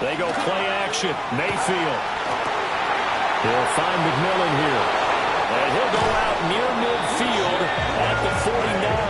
They go play action. Mayfield. He'll find McMillan here. And he'll go out near midfield at the 49.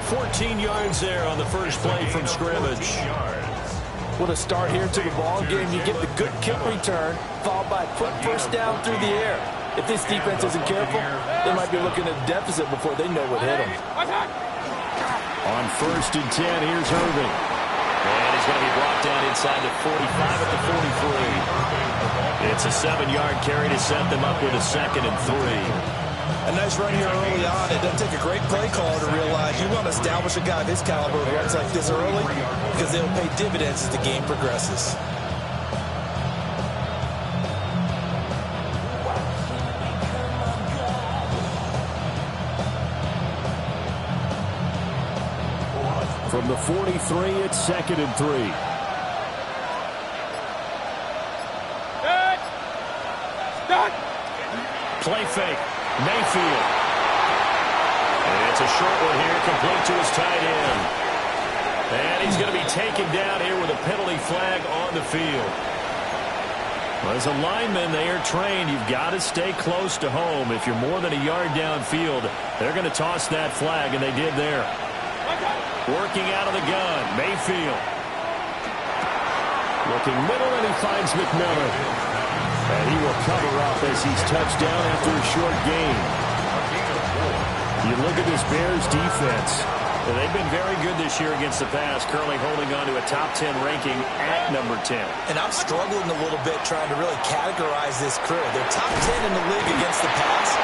$14 yards there on the first play from scrimmage. What a start here to the ball game. You get the good kick return, followed by a quick first down through the air. If this defense isn't careful, they might be looking at a deficit before they know what hit them. On 1st and 10, here's Irving. And he's going to be brought down inside the 45 at the 43. It's a 7-yard carry to set them up with a 2nd and 3. A nice run here early on. It doesn't take a great play caller to realize you want to establish a guy of his caliber who runs like this early because they'll pay dividends as the game progresses. From the 43, it's 2nd and 3. Play fake. Mayfield. And it's a short one here, complete to his tight end. And he's going to be taken down here with a penalty flag on the field. Well, as a lineman, they are trained. You've got to stay close to home. If you're more than a yard downfield, they're going to toss that flag, and they did there. Working out of the gun, Mayfield. Looking middle, and he finds McMillan. And he will cover up as he's touched down after a short gain. You look at this Bears defense. They've been very good this year against the pass, currently holding on to a top 10 ranking at number 10. And I'm struggling a little bit trying to really categorize this crew. They're top 10 in the league against the pass,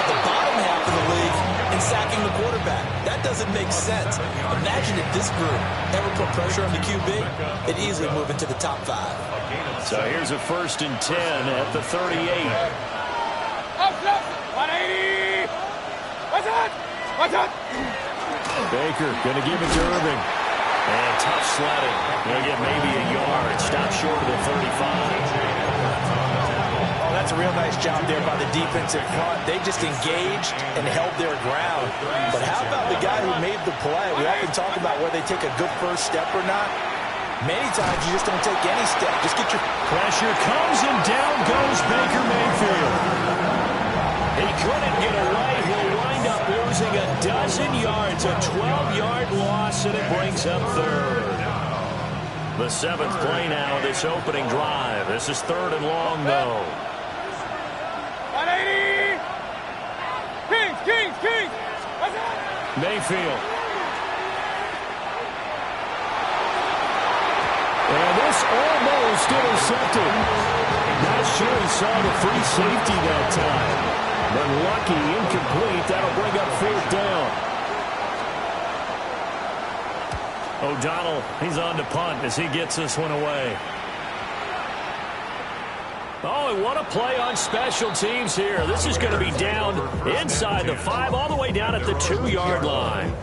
but the bottom half of the league in sacking the quarterback. That doesn't make sense. Imagine if this group ever put pressure on the QB, it'd easily move into the top 5. So here's a 1st and 10 at the 38. 180. What's that? Baker going to give it to Irving. And tough sledding. He'll get maybe a yard. Stop short of the 35. Oh, that's a real nice job there by the defensive front. They just engaged and held their ground. But how about the guy who made the play? We often talk about whether they take a good first step or not. Many times you just don't take any step. Just get your... Pressure comes and down goes Baker Mayfield. He couldn't get away. He'll wind up losing a dozen yards. A 12-yard loss, and it brings up 3rd. The 7th play now, this opening drive. This is 3rd and long, though. 180. Kings. Mayfield. And this almost intercepted. Not sure he saw the free safety that time. But lucky, incomplete. That'll bring up 4th down. O'Donnell, he's on to punt as he gets this one away. Oh, and what a play on special teams here. This is going to be down inside the 5, all the way down at the 2-yard line.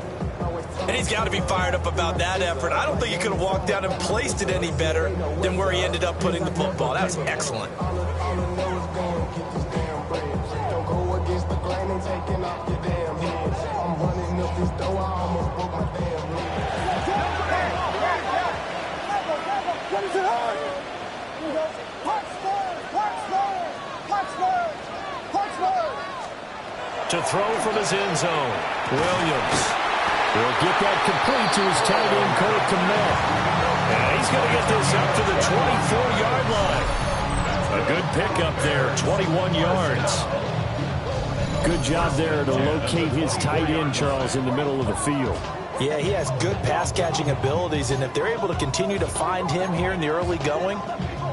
And he's got to be fired up about that effort. I don't think he could have walked down and placed it any better than where he ended up putting the football. That was excellent. To throw from his end zone, Williams. He'll get that complete to his tight end, Cole Kmet. And he's going to get this up to the 24-yard line. A good pickup there, 21 yards. Good job there to locate his tight end, Charles, in the middle of the field. Yeah, he has good pass-catching abilities, and if they're able to continue to find him here in the early going,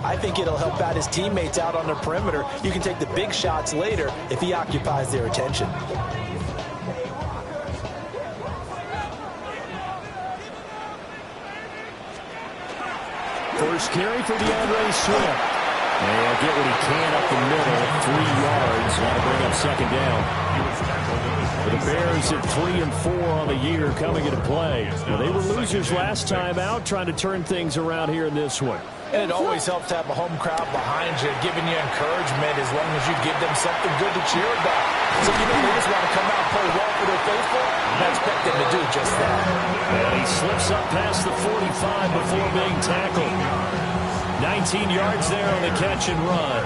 I think it'll help out his teammates out on the perimeter. You can take the big shots later if he occupies their attention. First carry for DeAndre Swift. And he'll get what he can up the middle, 3 yards. That'll bring up second down. For the Bears at 3-4 on the year coming into play. Well, they were losers last time out, trying to turn things around here in this one. And it always helps to have a home crowd behind you, giving you encouragement as long as you give them something good to cheer about. So, they just want to come out and play well for their faithful, and I expect them to do just that. And he slips up past the 45 before being tackled. 19 yards there on the catch and run.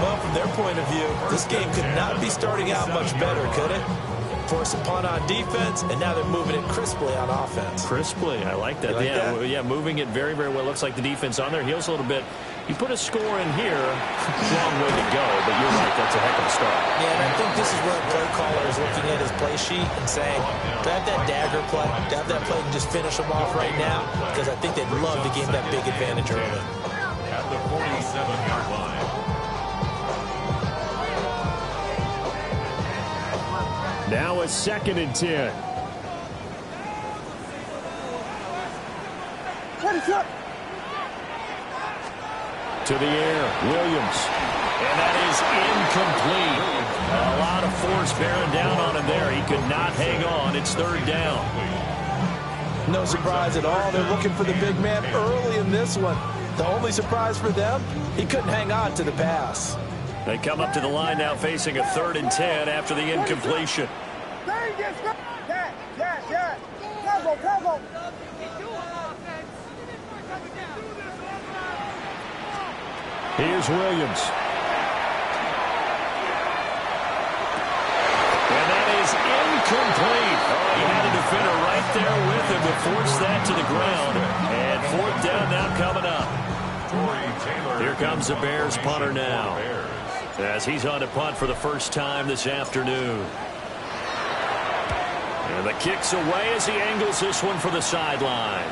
Well, from their point of view, this game could not be starting out much better, could it? Force a punt on defense, and now they're moving it crisply on offense. Crisply, I like that. Yeah, moving it very, very well. Looks like the defense on their heels a little bit. You put a score in here, long way to go, but you're right, that's a heck of a start. Yeah, and I think this is where a play caller is looking at his play sheet and saying, do I have that dagger play? Do I have that play and just finish them off right now? Because I think they'd love to gain that big advantage early. At the 47-yard line. Now a 2nd and 10. To the air, Williams. And that is incomplete. A lot of force bearing down on him there. He could not hang on. It's 3rd down. No surprise at all. They're looking for the big man early in this one. The only surprise for them, he couldn't hang on to the pass. They come up to the line now facing a 3rd and 10 after the incompletion. Here's Williams. And that is incomplete. Oh, he had a defender right there with him to force that to the ground. And 4th down now coming up. Here comes the Bears punter now, as he's on to punt for the first time this afternoon. And the kick's away as he angles this one for the sideline.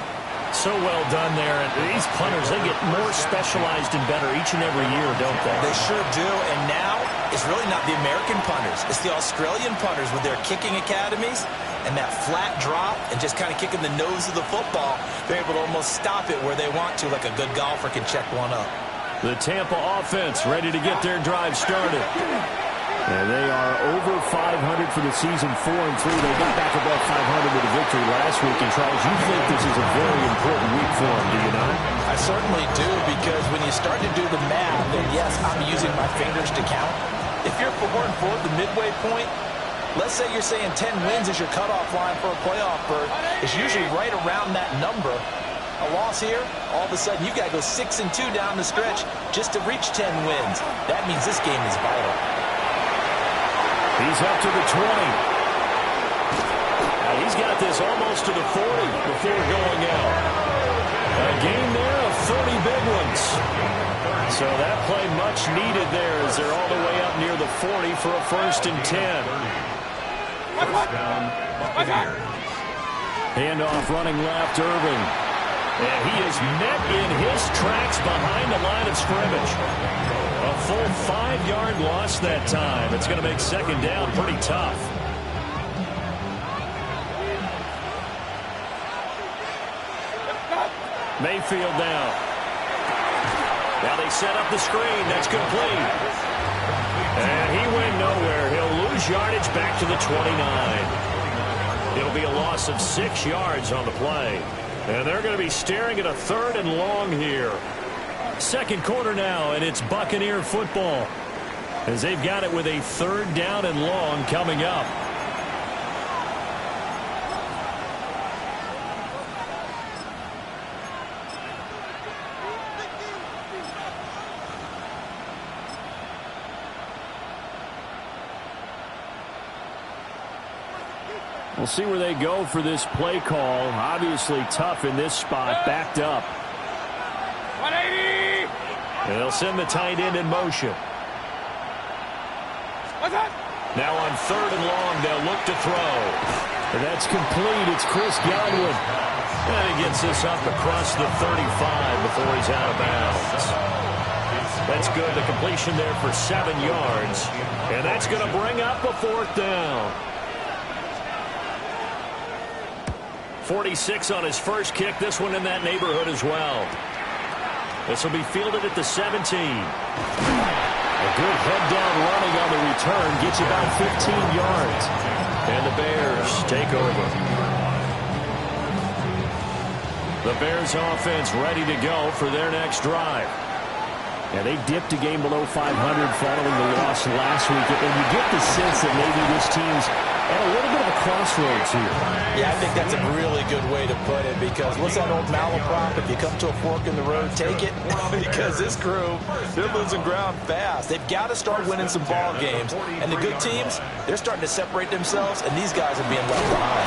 So well done there. And these punters, they get more specialized and better each and every year, don't they? They sure do. And now it's really not the American punters. It's the Australian punters with their kicking academies and that flat drop and just kind of kicking the nose of the football. They're able to almost stop it where they want to, like a good golfer can check one up. The Tampa offense ready to get their drive started. And they are over 500 for the season, 4-3. They got back above 500 with a victory last week. And, Charles, you think this is a very important week for them, do you not? I certainly do, because when you start to do the math, and yes, I'm using my fingers to count. If you're 4-4 at the midway point, let's say you're saying 10 wins is your cutoff line for a playoff berth. It's usually right around that number. A loss here, all of a sudden you've got to go 6-2 down the stretch just to reach 10 wins. That means this game is vital. He's up to the 20. Now he's got this almost to the 40 before going out. A game there of 30 big ones. So that play much needed there as they're all the way up near the 40 for a 1st and 10. Handoff running left, Irving. And he is met in his tracks behind the line of scrimmage. A full 5-yard loss that time. It's going to make 2nd down pretty tough. Mayfield now. Now they set up the screen. That's complete. And he went nowhere. He'll lose yardage back to the 29. It'll be a loss of 6 yards on the play. And they're going to be staring at a 3rd and long here. 2nd quarter now, and it's Buccaneer football as they've got it with a 3rd down and long coming up. We'll see where they go for this play call. Obviously tough in this spot, backed up. 180! And they'll send the tight end in motion. What's that? Now on 3rd and long, they'll look to throw. And that's complete. It's Chris Godwin. And he gets this up across the 35 before he's out of bounds. That's good. The completion there for 7 yards. And that's going to bring up a 4th down. 46 on his first kick. This one in that neighborhood as well. This will be fielded at the 17. A good head-down running on the return. Gets you about 15 yards. And the Bears take over. The Bears offense ready to go for their next drive. And they dipped a game below 500 following the loss last week. And you get the sense that maybe this team's at a little bit of a crossroads here. Yeah, I think that's a really good way to put it, because what's that old malaprop? If you come to a fork in the road, take it. Because this crew, they're losing ground fast. They've got to start winning some ball games. And the good teams, they're starting to separate themselves, and these guys are being left behind.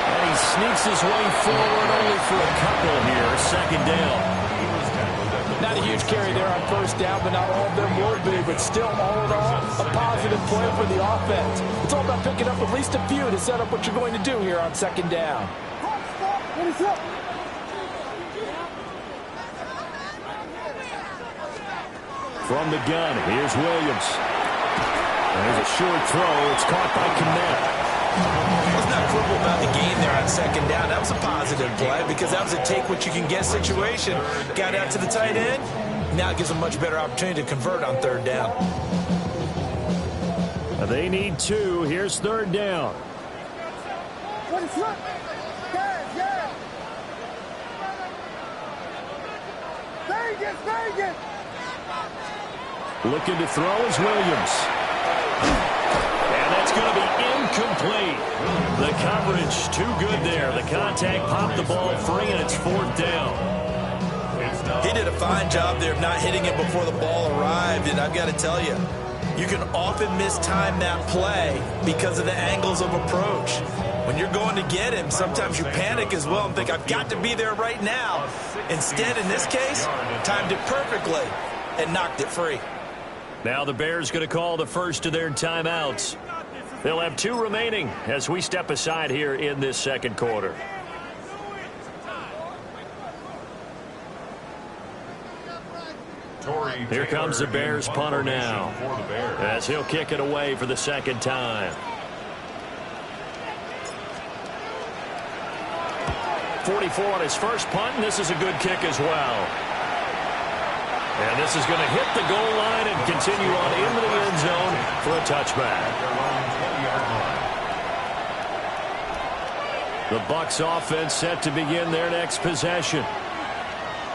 And he sneaks his way forward only for a couple here. 2nd down. Not a huge carry there on 1st down, but not all of them will be. But still, all in all, a positive play for the offense. It's all about picking up at least a few to set up what you're going to do here on 2nd down. From the gun, here's Williams. There's a short throw. It's caught by Kmet. Let's not quibble about the game there on 2nd down. That was a positive play, because that was a take-what-you-can-get situation. Got out to the tight end. Now it gives them a much better opportunity to convert on 3rd down. They need 2. Here's 3rd down. Looking to throw is Williams. And that's going to be incomplete. The coverage too good there. The contact popped the ball free, and it's 4th down. He did a fine job there of not hitting it before the ball arrived, and I've got to tell you, you can often mistime that play because of the angles of approach. When you're going to get him, sometimes you panic as well and think, I've got to be there right now. Instead, in this case, timed it perfectly and knocked it free. Now the Bears going to call the first of their timeouts. They'll have 2 remaining as we step aside here in this 2nd quarter. Here comes the Bears punter now, as he'll kick it away for the 2nd time. 44 on his first punt, and this is a good kick as well. And this is going to hit the goal line and continue on into the end zone for a touchback. The Bucs offense set to begin their next possession.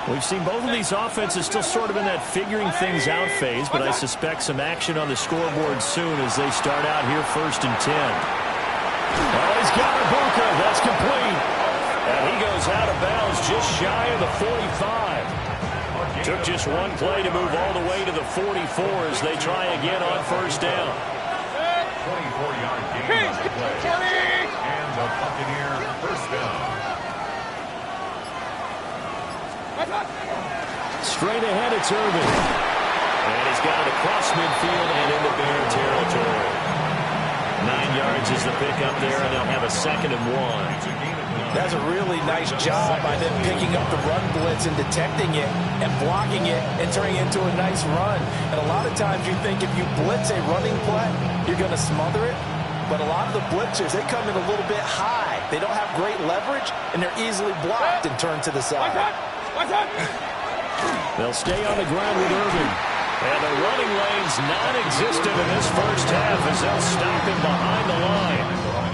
We've seen both of these offenses still sort of in that figuring things out phase, but I suspect some action on the scoreboard soon as they start out here 1st and 10. Oh, he's got a Buca. That's complete. And he goes out of bounds just shy of the 45. Took just one play to move all the way to the 44 as they try again on 1st down. 24-yard gain on the play. And the Buccaneers 1st down. Straight ahead, it's Irvin. And he's got it across midfield and into Bear territory. 9 yards is the pickup there, and they'll have a 2nd and 1. That's a really nice job by them picking up the run blitz and detecting it and blocking it and turning it into a nice run. And a lot of times you think if you blitz a running play, you're going to smother it. But a lot of the blitzers, they come in a little bit high. They don't have great leverage, and they're easily blocked and turned to the side. They'll stay on the ground with Irvin. And the running lane's non-existent in this 1st half as they'll stop him behind the line.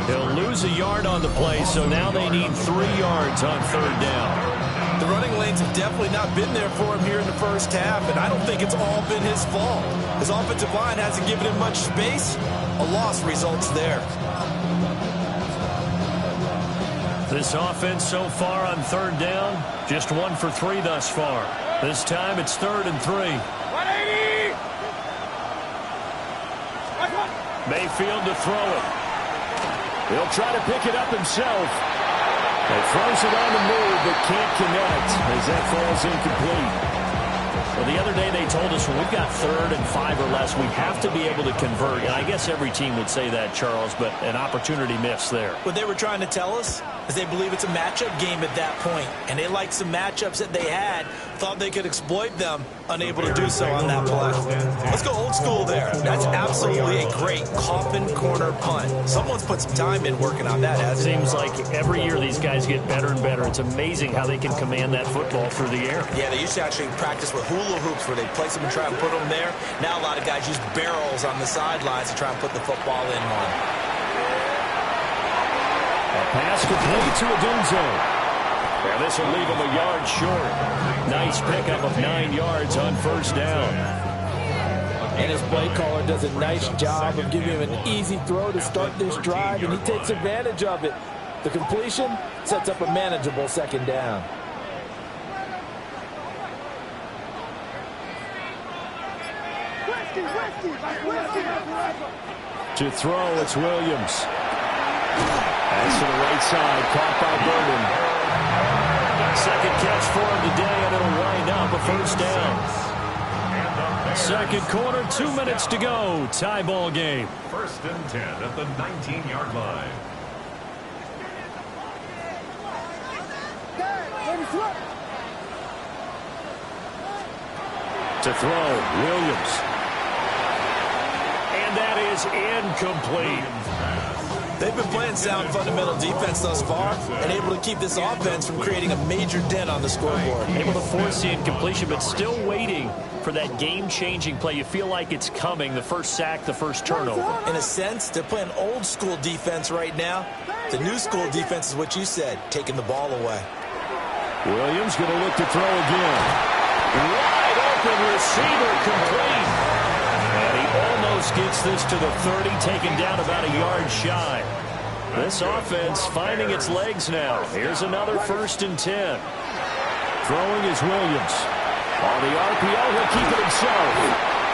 He'll lose a yard on the play, so now they need 3 yards on 3rd down. The running lanes have definitely not been there for him here in the 1st half, and I don't think it's all been his fault. His offensive line hasn't given him much space. A loss results there. This offense so far on 3rd down, just 1 for 3 thus far. This time it's 3rd and 3. 180! Mayfield to throw it. He'll try to pick it up himself. He throws it on the move, but can't connect as that falls incomplete. Well, the other day they told us when we've got 3rd and 5 or less, we have to be able to convert. And I guess every team would say that, Charles, but an opportunity missed there. What they were trying to tell us is they believe it's a matchup game at that point, and they liked some matchups that they had, thought they could exploit them, unable to do so on that play. Let's go old school there. That's absolutely a great coffin corner punt. Someone's put some time in working on that, hasn't it? Seems like every year these guys get better and better. It's amazing how they can command that football through the air. Yeah, they used to actually practice with hula hoops where they place them and try and put them there. Now a lot of guys use barrels on the sidelines to try and put the football in one. A pass complete to Adunze. And this will leave him a yard short. Nice pickup of 9 yards on first down. And his play caller does a nice job of giving him an easy throw to start this drive, and he takes advantage of it. The completion sets up a manageable second down. To throw, it's Williams. That's to the right side, caught by Burden. Second catch for him today, and it'll wind up a first down. Second quarter, 2 minutes to go. Tie ball game. 1st and 10 at the 19-yard line. To throw, Williams. And that is incomplete. They've been playing sound fundamental defense thus far and able to keep this offense from creating a major dent on the scoreboard. Able to force the incompletion, but still waiting for that game-changing play. You feel like it's coming, the first sack, the first turnover. In a sense, they're playing old-school defense right now. The new-school defense is what you said, taking the ball away. Williams going to look to throw again. Wide open receiver complete. And he almost gets this to the 30, taken down about a yard shy. This offense finding its legs now. Here's another 1st and 10. Throwing is Williams. On the RPO, he'll keep it himself.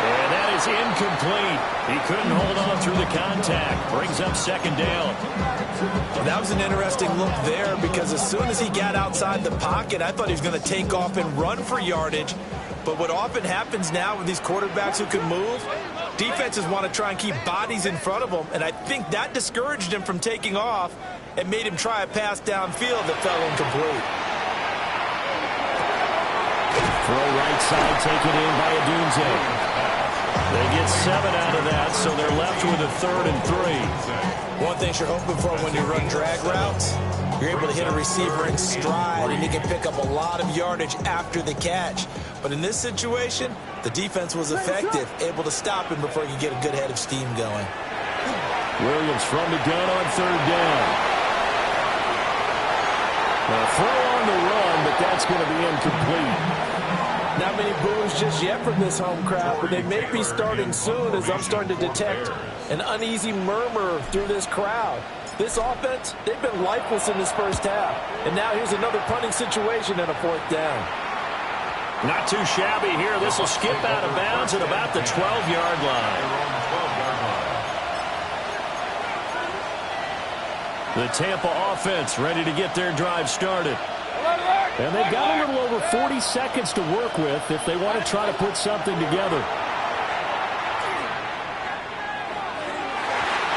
And that is incomplete. He couldn't hold on through the contact. Brings up second down. That was an interesting look there because as soon as he got outside the pocket, I thought he was going to take off and run for yardage. But what often happens now with these quarterbacks who can move, defenses want to try and keep bodies in front of them, and I think that discouraged him from taking off and made him try a pass downfield that fell incomplete. Throw right side taken in by Adunze. They get 7 out of that, so they're left with a 3rd and 3. One thing you're hoping for when you run drag routes, you're able to hit a receiver in stride, and he can pick up a lot of yardage after the catch. But in this situation, the defense was effective, able to stop him before he could get a good head of steam going. Williams from the gun on 3rd down. A throw on the run, but that's going to be incomplete. Not many boos just yet from this home crowd, but they may be starting soon as I'm starting to detect an uneasy murmur through this crowd. This offense, they've been lifeless in this first half. And now here's another punting situation and a 4th down. Not too shabby here. This will skip out of bounds at about the 12-yard line. The Tampa offense ready to get their drive started. And they've got a little over 40 seconds to work with if they want to try to put something together.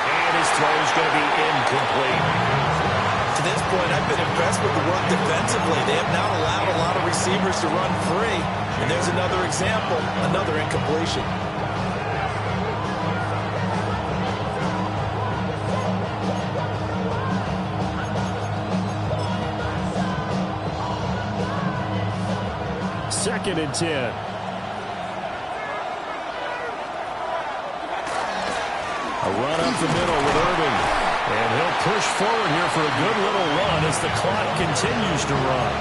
And his throw is going to be incomplete. To this point, I've been impressed with the work defensively. They have not allowed a lot of receivers to run free. And there's another example, another incompletion. Second and 10. A run up the middle with Irving. And he'll push forward here for a good little run as the clock continues to run.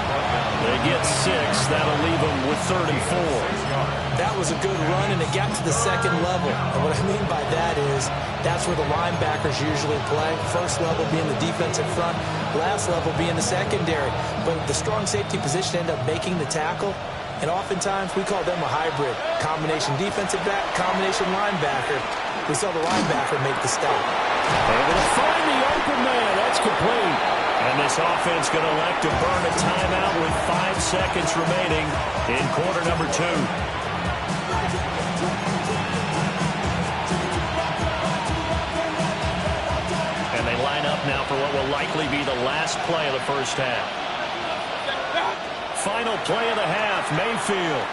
They get 6. That'll leave them with 3rd and 4. That was a good run, and it got to the second level. And what I mean by that is that's where the linebackers usually play. First level being the defensive front, last level being the secondary. But the strong safety position ended up making the tackle. And oftentimes we call them a hybrid. Combination defensive back, combination linebacker. We saw the linebacker make the stop. Able to find the open man. That's complete. And this offense going to elect to burn a timeout with 5 seconds remaining in quarter number 2. now for what will likely be the last play of the first half. Final play of the half, Mayfield.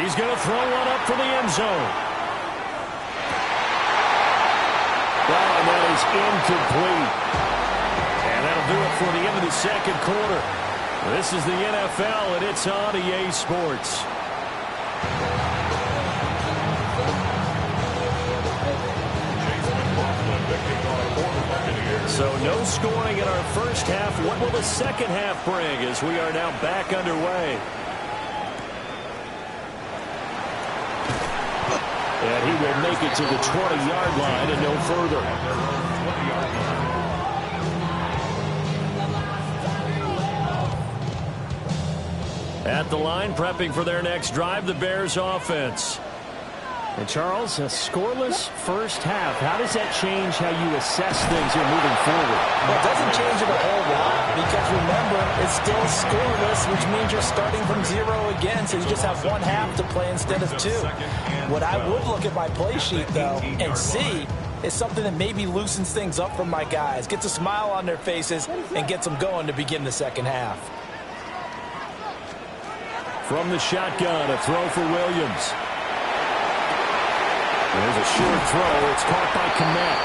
He's going to throw one up for the end zone. Well, and that is incomplete. And that'll do it for the end of the second quarter. This is the NFL, and it's on EA Sports. So no scoring in our first half. What will the second half bring as we are now back underway? And he will make it to the 20-yard line and no further. At the line, prepping for their next drive, the Bears offense. And Charles, a scoreless first half. How does that change how you assess things here moving forward? Well, it doesn't change it a whole lot because, remember, it's still scoreless, which means you're starting from 0 again, so you just have one half to play instead of 2. What I would look at my play sheet, though, and see is something that maybe loosens things up for my guys, gets a smile on their faces, and gets them going to begin the second half. From the shotgun, a throw for Williams. There's a short throw. It's caught by Kmet.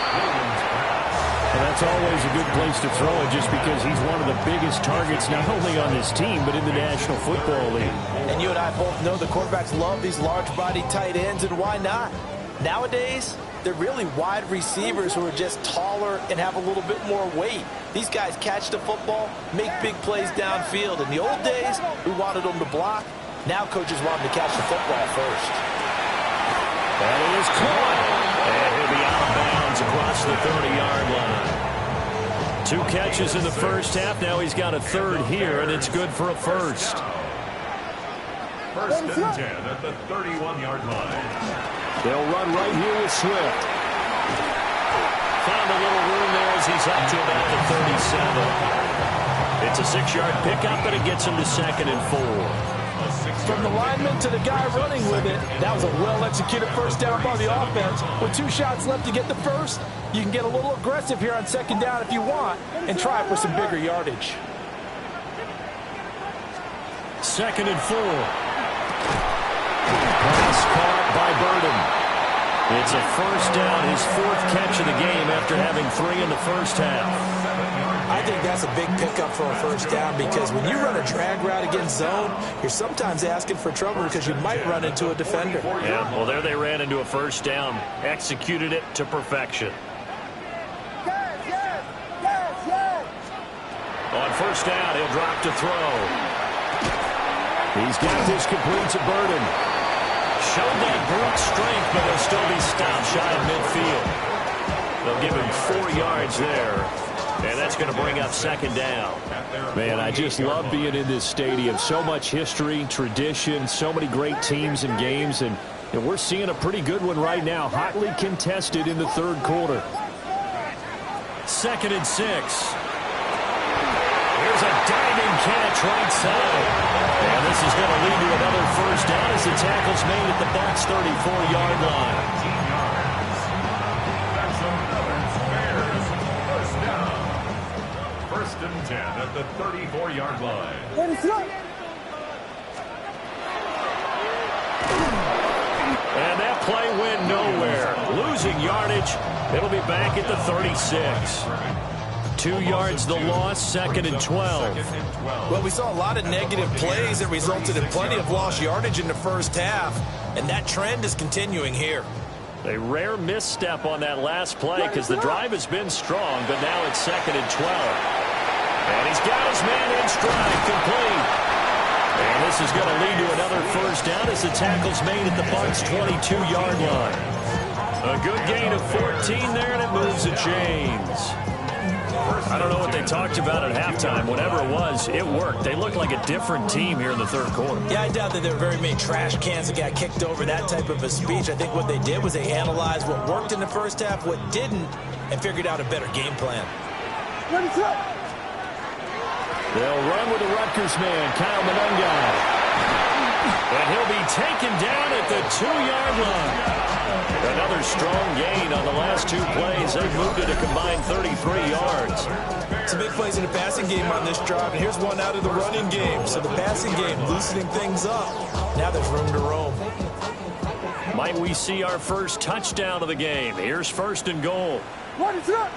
And that's always a good place to throw it just because he's one of the biggest targets not only on this team but in the National Football League. And you and I both know the quarterbacks love these large-body tight ends, and why not? Nowadays, they're really wide receivers who are just taller and have a little bit more weight. These guys catch the football, make big plays downfield. In the old days, we wanted them to block. Now coaches want them to catch the football first. That is caught. And he'll be out of bounds across the 30-yard line. 2 catches in the first half. Now he's got a third here, and it's good for a first. First and 10 at the 31-yard line. They'll run right here with Swift. Found a little room there as he's up to about the 37. It's a 6-yard pickup, and it gets him to 2nd and 4. From the lineman to the guy running with it, that was a well-executed first down by the offense. With 2 shots left to get the first, you can get a little aggressive here on second down if you want and try for some bigger yardage. 2nd and 4. Pass caught by Burden. It's a first down, his 4th catch of the game after having 3 in the first half. I think that's a big pickup for a first down because when you run a drag route against zone, you're sometimes asking for trouble because you might run into a defender. Yeah, well, there they ran into a first down, executed it to perfection. On first down, he'll drop to throw. He's got this complete to Burden. Showed that brute strength, but he'll still be stopped shy of midfield. They'll give him 4 yards there. And that's going to bring up second down. Man, I just love being in this stadium. So much history, tradition, so many great teams and games. And we're seeing a pretty good one right now, hotly contested in the third quarter. 2nd and 6. Here's a diving catch right side. And this is going to lead to another first down as the tackle's made at the Bucs 34-yard line. First and 10 at the 34-yard line. And that play went nowhere. Losing yardage. It'll be back at the 36. 2 yards the loss, 2nd and 12. Well, we saw a lot of negative plays that resulted in plenty of lost yardage in the first half, and that trend is continuing here. A rare misstep on that last play because the drive has been strong, but now it's 2nd and 12. And he's got his man in stride, complete. And this is going to lead to another first down as the tackle's made at the Bucs 22-yard line. A good gain of 14 there, and it moves the chains. I don't know what they talked about at halftime. Whatever it was, it worked. They looked like a different team here in the third quarter. Yeah, I doubt that there were very many trash cans that got kicked over, that type of a speech. I think what they did was they analyzed what worked in the first half, what didn't, and figured out a better game plan. They'll run with the Rutgers man, Kyle Monungai. And he'll be taken down at the 2-yard line. Another strong gain on the last 2 plays. They moved it a combined 33 yards. Some big plays in the passing game on this drive, and here's one out of the running game. So the passing game loosening things up. Now there's room to roam. Might we see our first touchdown of the game? Here's 1st and goal. What is up?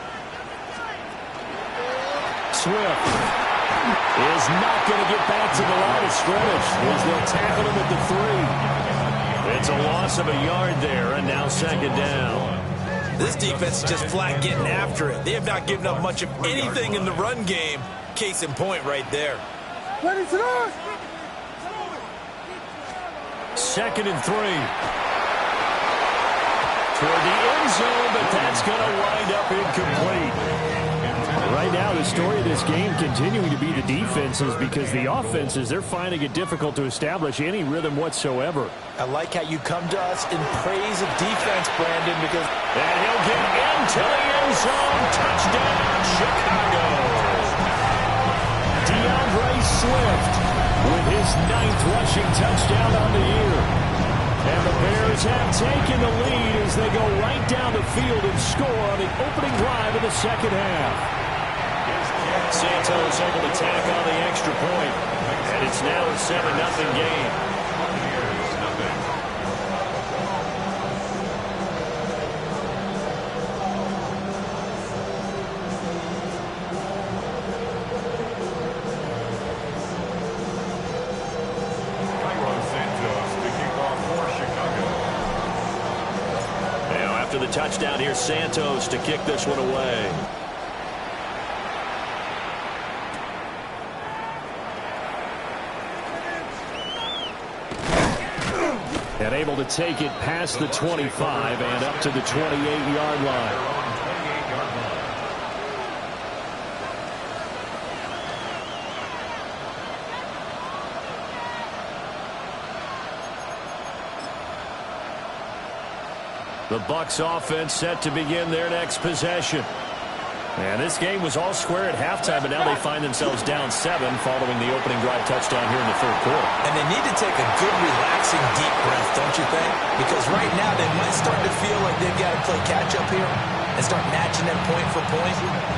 Swift is not going to get back to the line of scrimmage as they'll tackle him at the 3. It's a loss of a yard there, and now 2nd down. This defense is just flat getting after it. They have not given up much of anything in the run game. Case in point right there. What is it? 2nd and 3. Toward the end zone, but that's going to wind up incomplete. Right now, the story of this game continuing to be the defenses, because the offenses, they're finding it difficult to establish any rhythm whatsoever. I like how you come to us in praise of defense, Brandon, because... And he'll get into the end zone. Touchdown, Chicago. DeAndre Swift with his 9th rushing touchdown on the year. And the Bears have taken the lead as they go right down the field and score on the opening drive of the 2nd half. Santos able to tack on the extra point, and it's now a 7-0 game. Santos to kick off for Chicago. Now after the touchdown, here's Santos to kick this one away. And able to take it past the 25 and up to the 28-yard line. The Bucs offense set to begin their next possession. And this game was all square at halftime, but now they find themselves down 7 following the opening drive touchdown here in the 3rd quarter. And they need to take a good, relaxing, deep breath, don't you think? Because right now they might start to feel like they've got to play catch-up here and start matching them point for point.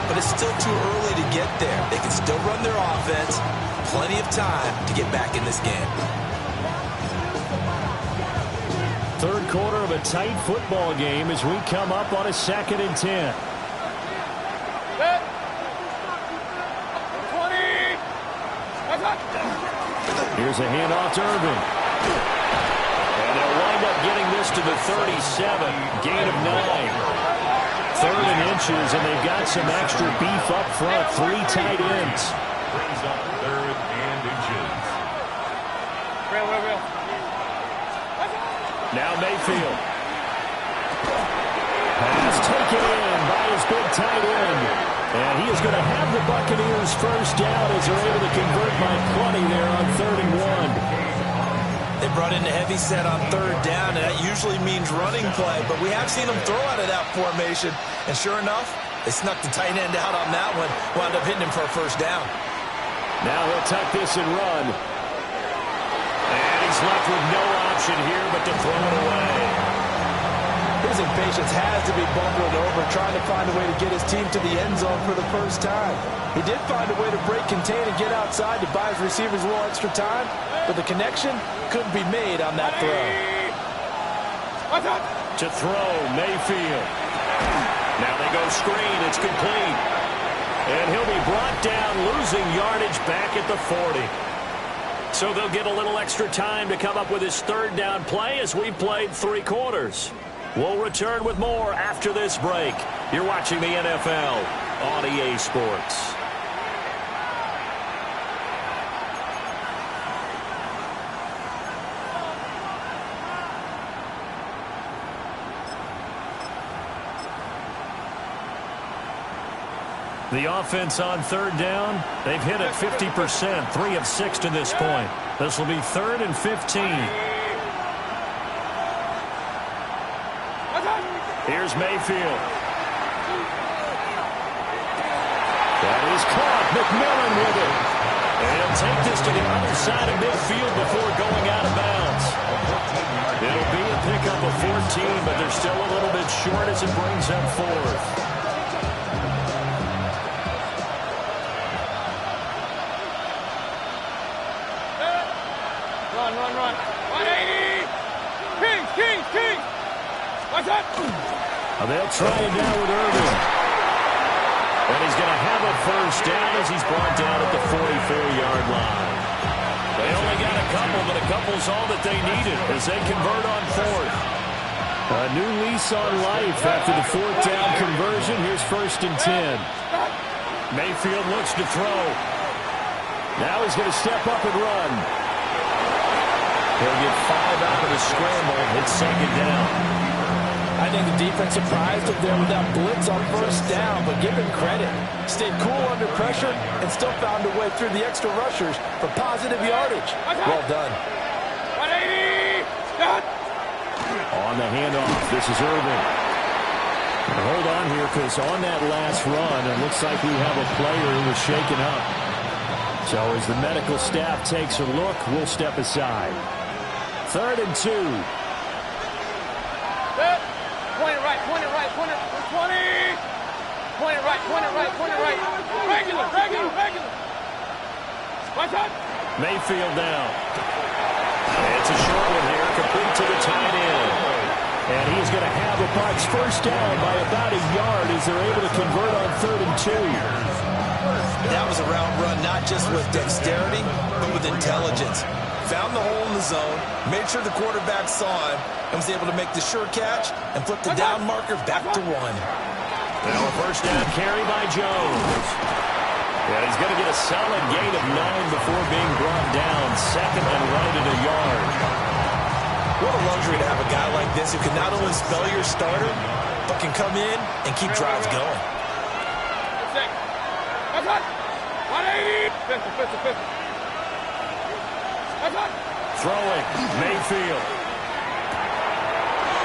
But it's still too early to get there. They can still run their offense. Plenty of time to get back in this game. 3rd quarter of a tight football game as we come up on a 2nd and 10. Here's a handoff to Irvin. And they'll wind up getting this to the 37, gain of 9. 3rd and inches, and they've got some extra beef up front. 3 tight ends. Brings up 3rd and inches. Now Mayfield. Pass taken in by his big tight end. And he is going to have the Buccaneers first down as they're able to convert by plenty there on 3rd and 1. They brought in the heavy set on 3rd down, and that usually means running play. But we have seen them throw out of that formation. And sure enough, they snuck the tight end out on that one. Wound up hitting him for a first down. Now he'll tuck this and run. And he's left with no option here but to throw it away. His impatience has to be bubbling over, trying to find a way to get his team to the end zone for the first time. He did find a way to break, contain, and get outside to buy his receivers a little extra time, but the connection couldn't be made on that throw. To throw, Mayfield. Now they go screen. It's complete. And he'll be brought down, losing yardage back at the 40. So they'll get a little extra time to come up with his 3rd down play as we played 3 quarters. We'll return with more after this break. You're watching the NFL on EA Sports. The offense on 3rd down, they've hit it 50%, 3 of 6 to this point. This will be 3rd and 15. Here's Mayfield. That is caught. McMillan with it. And he'll take this to the other side of midfield before going out of bounds. It'll be a pickup of 14, but they're still a little bit short as it brings up fourth. Run. 180! Kings! What's that? They'll try it now with Irvin. And he's going to have a first down as he's brought down at the 44-yard line. They only got a couple, but a couple's all that they needed as they convert on fourth. A new lease on life after the fourth down conversion. Here's 1st and 10. Mayfield looks to throw. Now he's going to step up and run. He'll get 5 out of the scramble. It's 2nd down. I think the defense surprised him there with that blitz on first down, but give him credit. Stayed cool under pressure and still found a way through the extra rushers for positive yardage. Well done. 180! Stop! On the handoff, this is Irvin. Hold on here, because on that last run, it looks like we have a player who was shaken up. So as the medical staff takes a look, we'll step aside. 3rd and 2. Point it right. 20. Point it right. Regular. Watch out. Mayfield down. It's a short one here, complete to the tight end. And he's going to have a Bucs first down by about a yard as they're able to convert on 3rd and 2. That was a route run, not just with dexterity, but with intelligence. Found the hole in the zone, made sure the quarterback saw him, and was able to make the sure catch and flip the down marker back to 1. Now a first down carry by Jones. Yeah, he's going to get a solid gain of 9 before being brought down. 2nd and right at a yard. What a luxury to have a guy like this who can not only spell your starter, but can come in and keep drives going. 180! 50. Throwing, Mayfield.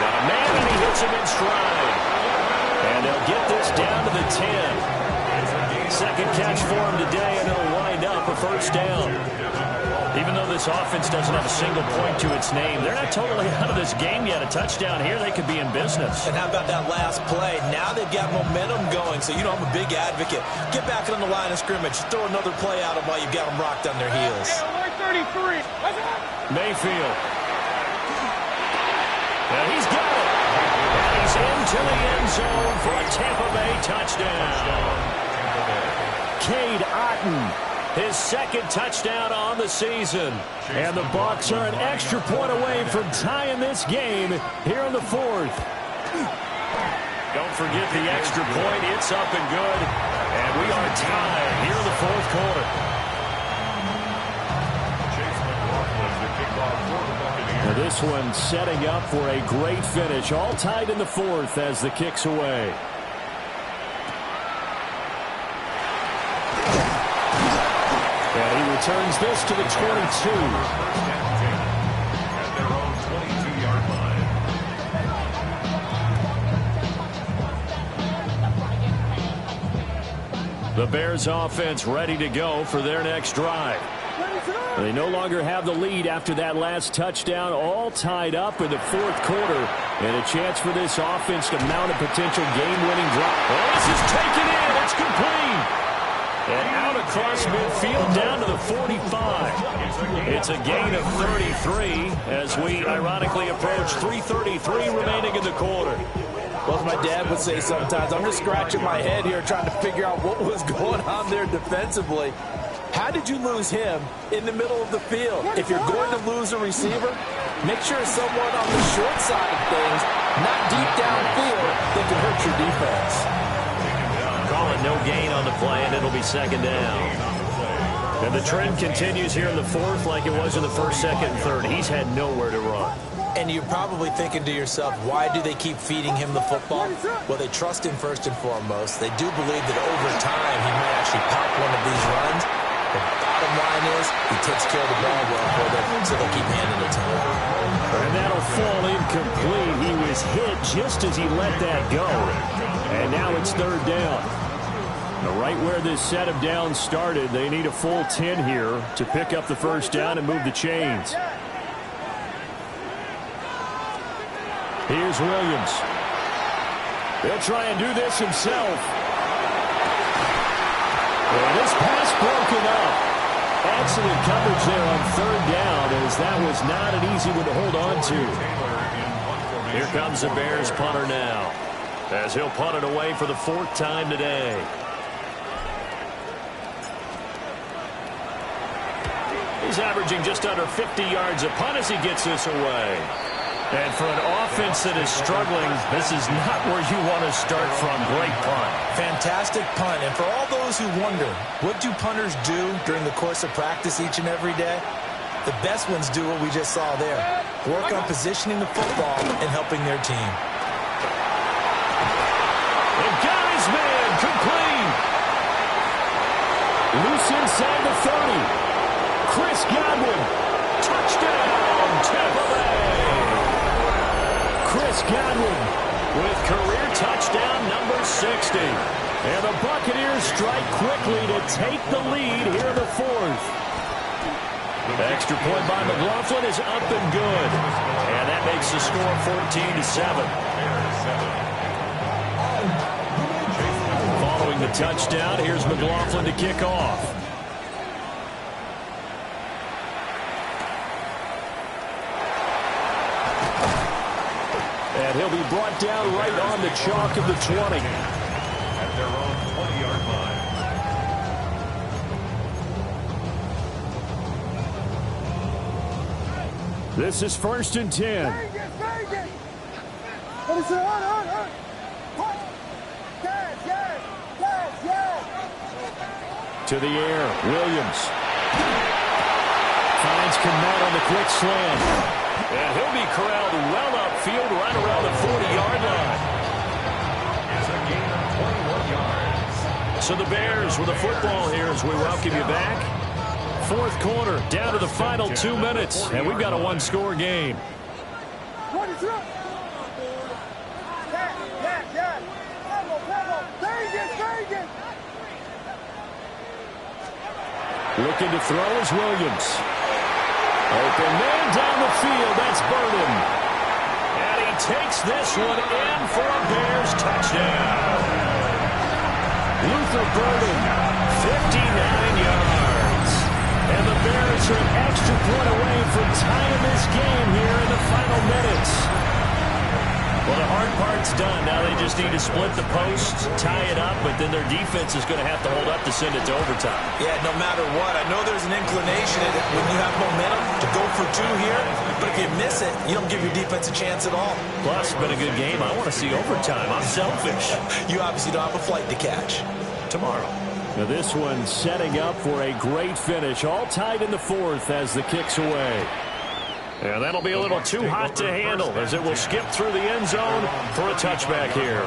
Got a man, and he hits him in stride. And they'll get this down to the 10. 2nd catch for him today, and it'll wind up a first down. Even though this offense doesn't have a single point to its name, they're not totally out of this game yet. A touchdown here, they could be in business. And how about that last play? Now they've got momentum going, so I'm a big advocate. Get back on the line of scrimmage. Throw another play out of while you've got them rocked on their heels. 33. Mayfield. And he's got it. And he's into the end zone for a Tampa Bay touchdown. Cade Otton, his 2nd touchdown on the season. And the Bucs are an extra point away from tying this game here in the 4th. Don't forget the extra point. It's up and good. And we are tied here in the 4th quarter. Now this one setting up for a great finish. All tied in the 4th as the kick's away. And he returns this to the 22. At their own 22-yard line. The Bears offense ready to go for their next drive. They no longer have the lead after that last touchdown, all tied up in the 4th quarter. And a chance for this offense to mount a potential game-winning drive. Oh, this is taken in. It's complete. And out across midfield down to the 45. It's a gain of 33 as we ironically approach 3:33 remaining in the quarter. Well, as my dad would say sometimes, I'm just scratching my head here trying to figure out what was going on there defensively. How did you lose him in the middle of the field? If you're going to lose a receiver, make sure it's someone on the short side of things, not deep downfield, that can hurt your defense. Call it no gain on the play, and it'll be 2nd down. And the trend continues here in the 4th like it was in the 1st, 2nd, and 3rd. He's had nowhere to run. And you're probably thinking to yourself, why do they keep feeding him the football? Well, they trust him first and foremost. They do believe that over time he might actually pop one of these runs. The bottom line is he takes care of the ball well for them, so they'll keep handing it to him. And that'll fall incomplete. He was hit just as he let that go. And now it's 3rd down. Right where this set of downs started, they need a full 10 here to pick up the first down and move the chains. Here's Williams. He'll try and do this himself. And this pass broken up. Excellent coverage there on third down, as that was not an easy one to hold on to. Here comes the Bears punter now, as he'll punt it away for the 4th time today. He's averaging just under 50 yards a punt as he gets this away. And for an offense that is struggling, this is not where you want to start from. Great punt. Fantastic punt. And for all those who wonder, what do punters do during the course of practice each and every day? The best ones do what we just saw there. Work on positioning the football and helping their team. And got his man complete. Loose inside the 30. Chris Godwin. Touchdown, Tampa Bay. Chris Godwin With career touchdown number 60. And the Buccaneers strike quickly to take the lead here in the 4th. Extra point by McLaughlin is up and good. And that makes the score 14-7. Following the touchdown, here's McLaughlin to kick off. And he'll be brought down right on the chalk of the 20. At their own 20-yard line. This is 1st and 10. To the air, Williams. Finds Komet on the quick slant. And he'll be corralled well upfield right around the 40-yard line. It's a gain of 21 yards. So the Bears with the football here as we welcome you back. 4th quarter, down to the final 2 minutes, and we've got a one-score game. Looking to throw is Williams. Open man down the field, that's Burden. And he takes this one in for a Bears touchdown. Luther Burden, 59 yards. and the Bears are an extra point away from tying this game here in the final minutes. Well, the hard part's done. Now they just need to split the posts, tie it up, but then their defense is going to have to hold up to send it to overtime. Yeah, no matter what. I know there's an inclination when you have momentum to go for 2 here, but if you miss it, you don't give your defense a chance at all. Plus, it's been a good game. I want to see overtime. I'm selfish. You obviously don't have a flight to catch. Tomorrow. Now this one setting up for a great finish. All tied in the 4th as the kick's away. And that'll be a little too hot to handle as it will skip through the end zone for a touchback here.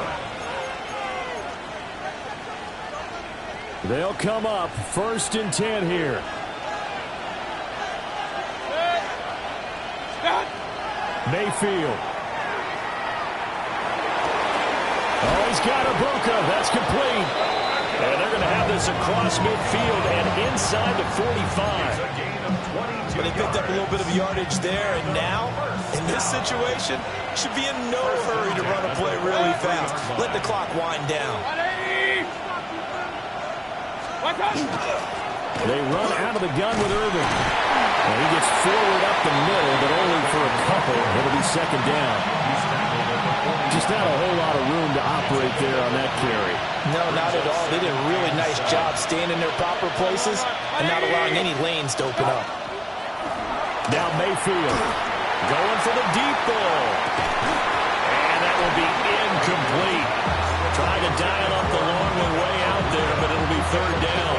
They'll come up 1st and 10 here. Mayfield. Oh, he's got Ibuka. That's complete. And they're going to have this across midfield and inside the 45. But they picked up a little bit of yardage there, and now, in this situation, should be in no hurry to run a play really fast. Let the clock wind down. They run out of the gun with Irvin. And he gets forward up the middle, but only for a couple. It'll be 2nd down. Just not a whole lot of room to operate there on that carry. No, not at all. They did a really nice job staying in their proper places and not allowing any lanes to open up. Now Mayfield Going for the deep ball. And that will be incomplete. Trying to dial up the long one way out there, but it'll be 3rd down.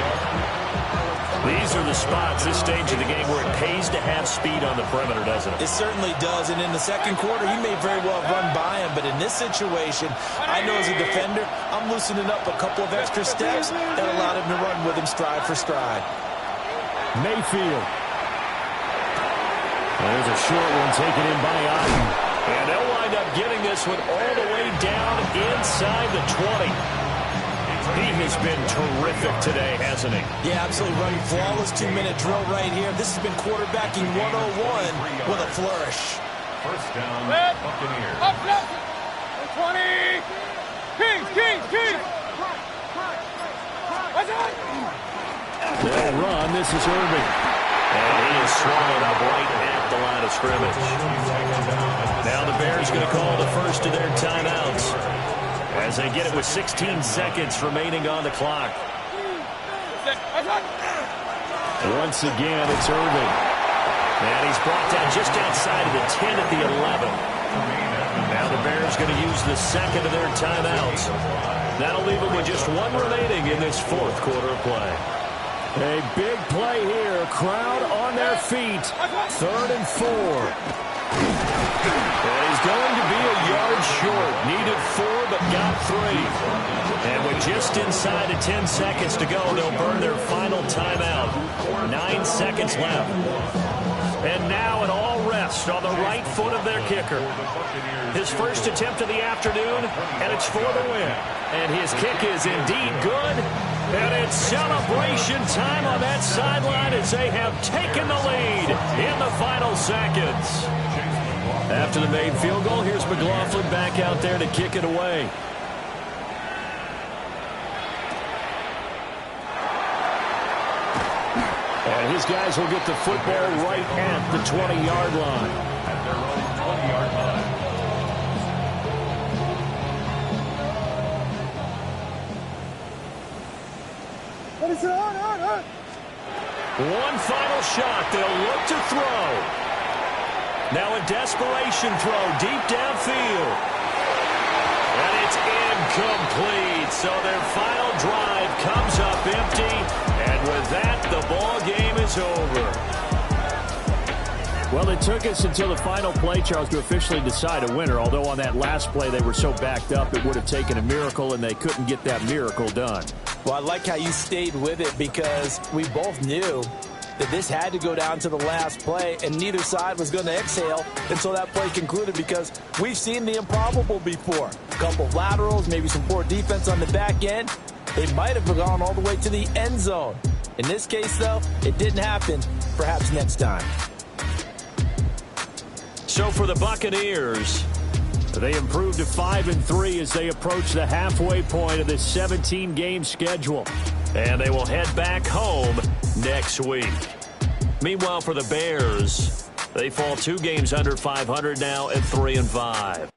These are the spots, this stage of the game, where it pays to have speed on the perimeter, doesn't it? It certainly does, and in the 2nd quarter, he may very well run by him, but in this situation, I know as a defender, I'm loosening up a couple of extra steps that allowed him to run with him stride for stride. Mayfield. There's a short one taken in by Otten. And they'll wind up getting this one all the way down inside the 20. He has been terrific today, hasn't he? Yeah, absolutely running flawless 2-minute drill right here. This has been quarterbacking 101 with a flourish. First down, Left. Buccaneers. Up, left. 20. Kings. What's that? They'll run. This is Irving. And he is swallowed up right at the line of scrimmage. Now the Bears going to call the first of their timeouts as they get it with 16 seconds remaining on the clock. Once again, it's Irving. And he's brought down just outside of the 10 at the 11. Now the Bears going to use the second of their timeouts. That'll leave them with just one remaining in this fourth quarter of play. A big play here. Crowd on their feet. 3rd and 4. And he's going to be a yard short. Needed 4, but got 3. And with just inside of 10 seconds to go, they'll burn their final timeout. 9 seconds left. And now an all rest on the right foot of their kicker. His first attempt of the afternoon, and it's for the win. And his kick is indeed good. And it's celebration time on that sideline as they have taken the lead in the final seconds. After the made field goal, here's McLaughlin back out there to kick it away. And his guys will get the football right at the 20-yard line. At their own 20-yard line. One final shot. They'll look to throw. Now a desperation throw deep downfield. And it's incomplete. So their final drive comes up empty. And with that, the ball game is over. Well, it took us until the final play, Charles, to officially decide a winner. Although on that last play they were so backed up, it would have taken a miracle, and they couldn't get that miracle done. Well, I like how you stayed with it because we both knew that this had to go down to the last play, and neither side was going to exhale until that play concluded because we've seen the improbable before. A couple laterals, maybe some poor defense on the back end. They might have gone all the way to the end zone. In this case, though, it didn't happen. Perhaps next time. So for the Buccaneers, they improved to 5-3 as they approach the halfway point of this 17-game schedule. and they will head back home next week. Meanwhile, for the Bears, they fall 2 games under 500 now at 3-5.